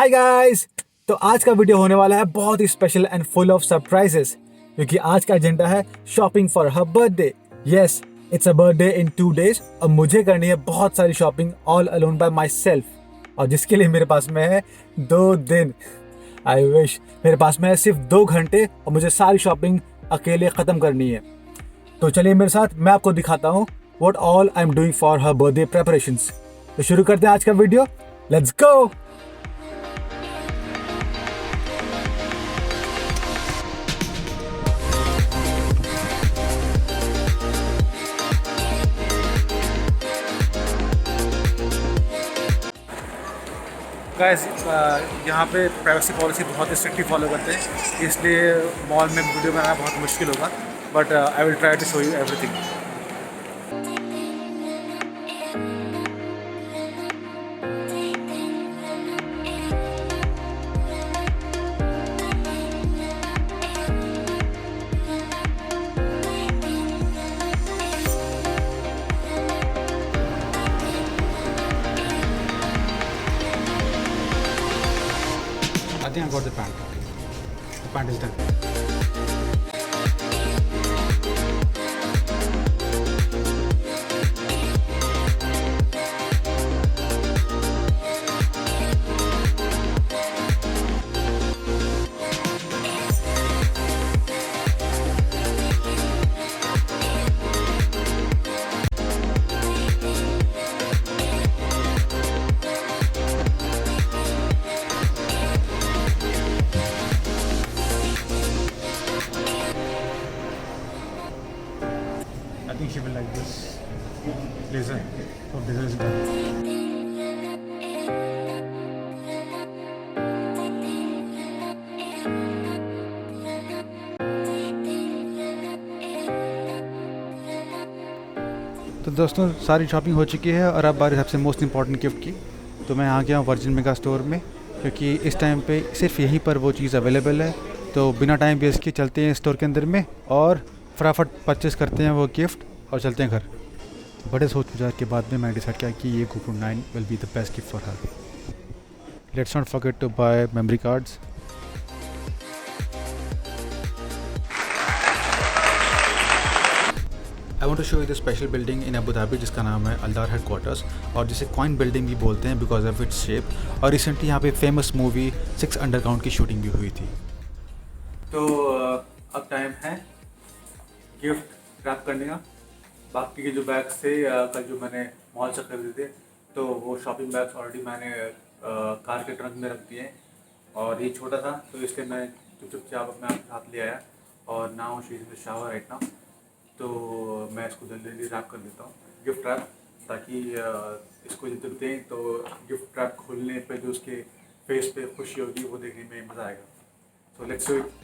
Hi guys. तो आज का वीडियो होने वाला है बहुत ही special and full of surprises, क्योंकि आज का एजेंडा है shopping for her birthday. Yes, it's a birthday in 2 days और मुझे करनी है बहुत सारी shopping all alone by myself, और जिसके लिए मेरे पास में है 2 दिन। आई विश मेरे पास में है सिर्फ 2 घंटे और मुझे सारी शॉपिंग अकेले ख़त्म करनी है। तो चलिए मेरे साथ, मैं आपको दिखाता हूँ what all I am doing for her birthday preparations. तो शुरू करते हैं आज का वीडियो, लेट्स गो। गाइस, यहाँ पे प्राइवेसी पॉलिसी बहुत ही स्ट्रिक्टली फॉलो करते हैं, इसलिए मॉल में वीडियो बनाना बहुत मुश्किल होगा, but I will try to show you everything. I think I got the pant. The pant is done. I think she will like this blazer. So blazer is done. तो दोस्तों, सारी shopping हो चुकी है और अब बारी सबसे मोस्ट इम्पॉर्टेंट गिफ्ट की। तो मैं आ गया हूँ वर्जिन मेगा स्टोर में, क्योंकि इस टाइम पे सिर्फ यहीं पर वो चीज़ अवेलेबल है। तो बिना टाइम वेस्ट किए चलते हैं स्टोर के अंदर में और फटाफट परचेस करते हैं वो गिफ्ट और चलते हैं घर। बड़े सोच विचार के बाद में मैंने डिसाइड किया कि ये GoPro 9 will be the best gift for her. Let's not forget to buy memory cards. I want to show you the special building in Abu Dhabi जिसका नाम है अल्दार हेडक्वार्टर्स, और जिसे कॉइन बिल्डिंग भी बोलते हैं बिकॉज ऑफ इट्स शेप। और recently यहाँ पे फेमस मूवी 6 अंडरग्राउंड की शूटिंग भी हुई थी। तो अब टाइम है गिफ्ट रैप करने का। बाकी के जो बैग्स थे कल जो मैंने मॉल से खरीदे थे, तो वो शॉपिंग बैग्स ऑलरेडी मैंने कार के ट्रंक में रख दिए हैं, और ये छोटा था तो इसलिए मैं चुपचाप अपने हाथ ले आया। और now she is in the shower right now, तो मैं इसको जल्दी रैप कर देता हूँ, गिफ्ट रैप, ताकि इसको जब दें तो गिफ्ट रैप खोलने पे जो उसके फेस पे खुशी होगी वो देखने में मज़ा आएगा। So let's do it.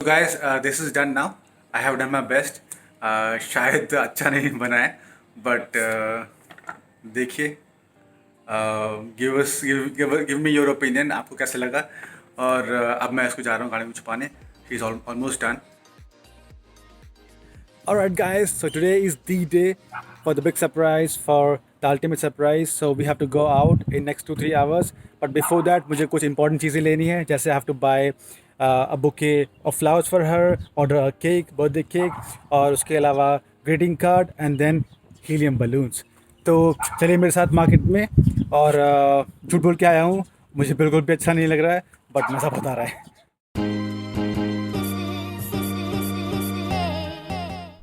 Guys, this is done now. I have done my best. शायद अच्छा नहीं बना है, बट देखिए, गिव मी योर ओपिनियन, आपको कैसे लगा। और अब मैं इसको जा रहा हूँ गाड़ी में छुपाने। She is almost done. Alright guys, so today is the day for the big surprise, for the ultimate surprise. So we have to go out in next 2-3 hours. But before that, मुझे कुछ important चीज़ें लेनी है, जैसे I have to buy a bouquet of flowers for her, order a cake, birthday cake, और उसके अलावा greeting card and then helium balloons. तो चलिए मेरे साथ मार्केट में, और झूठ बोल के आया हूँ, मुझे बिल्कुल भी अच्छा नहीं लग रहा है, बट मज़ा बहुत आ रहा है।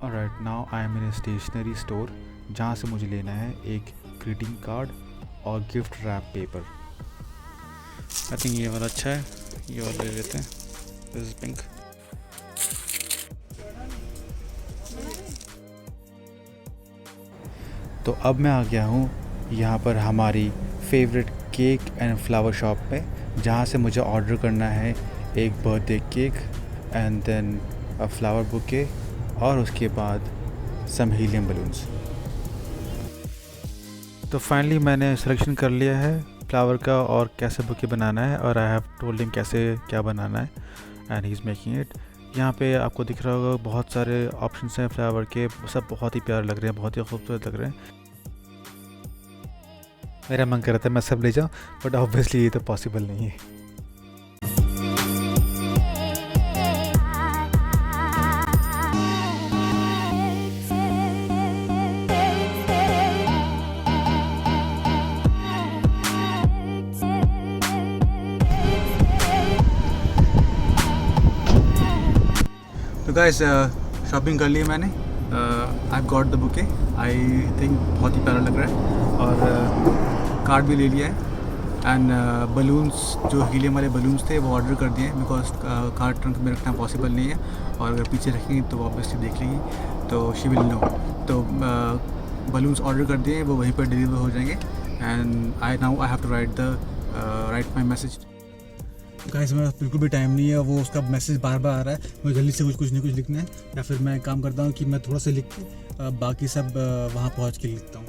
Alright, now I am in a stationery store जहाँ से मुझे लेना है एक ग्रीटिंग कार्ड और gift wrap paper. I think ये वाला अच्छा है, ये वाला ले लेते हैं। This is pink. तो अब मैं आ गया हूँ यहाँ पर हमारी favourite cake and flower shop पे, जहाँ से मुझे ऑर्डर करना है एक birthday cake and then a flower bouquet, और उसके बाद सम हीलियम बलून्स। तो फाइनली मैंने सिलेक्शन कर लिया है फ्लावर का और कैसे बुके बनाना है, और आई हैव टोल्ड हिम कैसे क्या बनाना है, and he is making it. यहाँ पे आपको दिख रहा होगा बहुत सारे ऑप्शंस हैं फ्लावर के, सब बहुत ही प्यारे लग रहे हैं, बहुत ही खूबसूरत लग रहे हैं। मेरा मन कर रहा था मैं सब ले जाऊँ, बट ऑब्वियसली ये तो पॉसिबल नहीं है। तो गाइस शॉपिंग कर ली मैंने, I got the bouquet, I think बहुत ही प्यारा लग रहा है, और कार्ड भी ले लिया है। एंड बलून्स, जो हीलियम वाले बलून्स थे वो ऑर्डर कर दिए हैं, बिकॉज कार ट्रंक में रखना पॉसिबल नहीं है, और अगर पीछे रखेंगे तो ऑब्वियसली देख लेंगी, तो शी विल नो। तो बलून्स ऑर्डर कर दिए, वो वहीं पर डिलीवर हो जाएंगे। And I have to write my message. Guys मेरा बिल्कुल भी टाइम नहीं है, वो उसका मैसेज बार बार आ रहा है, मुझे जल्दी से कुछ नहीं कुछ लिखना है, या फिर मैं काम करता हूँ कि मैं थोड़ा सा लिख के बाकी सब वहाँ पहुँच के लिखता हूँ।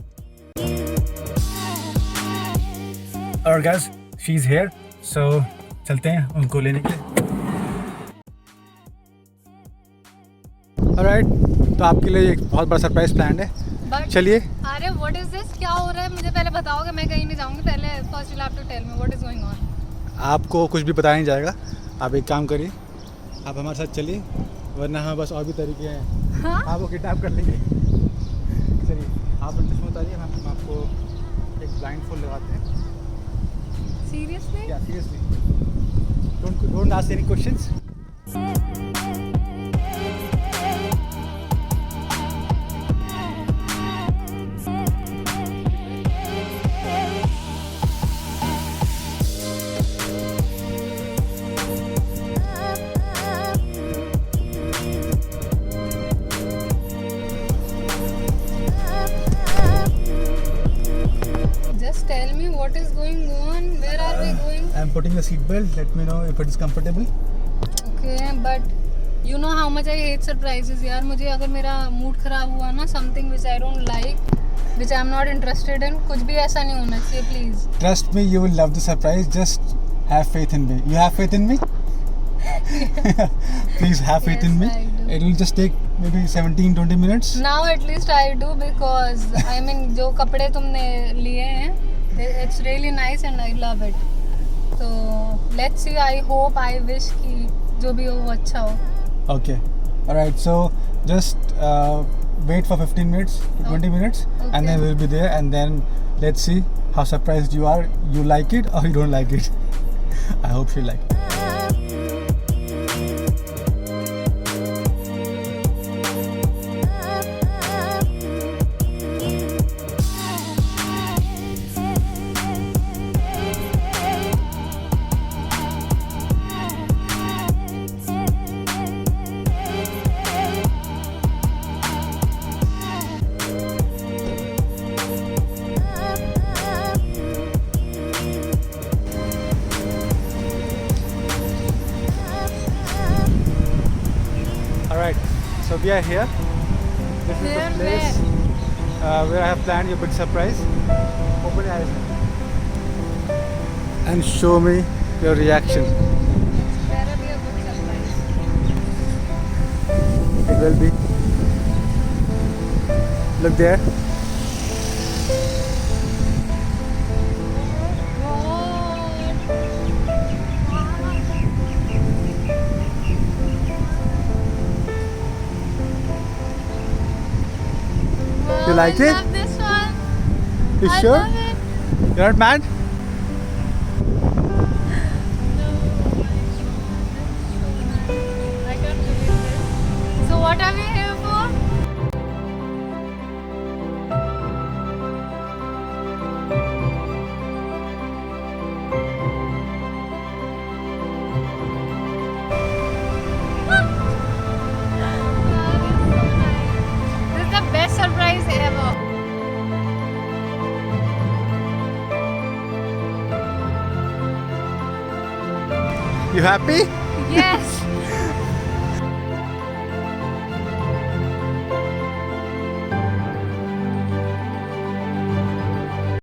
और गाइस शी इज़ हियर, सो चलते हैं उनको लेने के लिए। ऑलराइट, तो आपके लिए एक बहुत बड़ा सरप्राइज प्लान है, चलिए। अरे व्हाट इज दिस, क्या हो रहा है? मुझे पहले बताओगे, मैं कहीं नहीं जाऊंगी। पहले first you have to tell me what is going on. आपको कुछ भी बताया नहीं जाएगा, आप एक काम करिए, आप हमारे साथ चलिए, वरना हमारे पास और भी तरीके हैं, हाँ? आपको किडनैप कर लेंगे। चलिए आप चश्मा उतारिए, हम आपको एक ब्लाइंड फोल्ड लगाते हैं। सीरियसली? या seriously, don't ask any questions. Just tell me what is going on. Where are we going? I am putting the seat belt, let me know if it is comfortable. Okay, but you know how much I hate surprises यार। मुझे अगर मेरा mood खराब हुआ ना, something which I don't like, which I am not interested in, कुछ भी ऐसा नहीं होना चाहिए please। Trust me, you will love the surprise. Just have faith in me. You have faith in me? Please have faith in Yes, me. I do. It will just take maybe 17-20 minutes. Now at least I do, because I mean जो कपड़े तुमने लिए हैं, it's really nice and I love it. तो let's see, I hope, I wish कि जो भी हो वो अच्छा हो। Okay. Alright, so just wait for 15 minutes to 20 minutes, Okay. and then we'll be there, and then let's see how surprised you are. You like it or you don't like it? I hope you like it. Alright, so we are here. This is Here the place where I have planned your big surprise. Open your eyes and show me your reaction. Better be a good surprise. It will be. Look there. You like I it? love this one. You I sure? love it. You're not mad? I can't believe this. So what are we here for? This is the best surprise ever. You happy? Yes.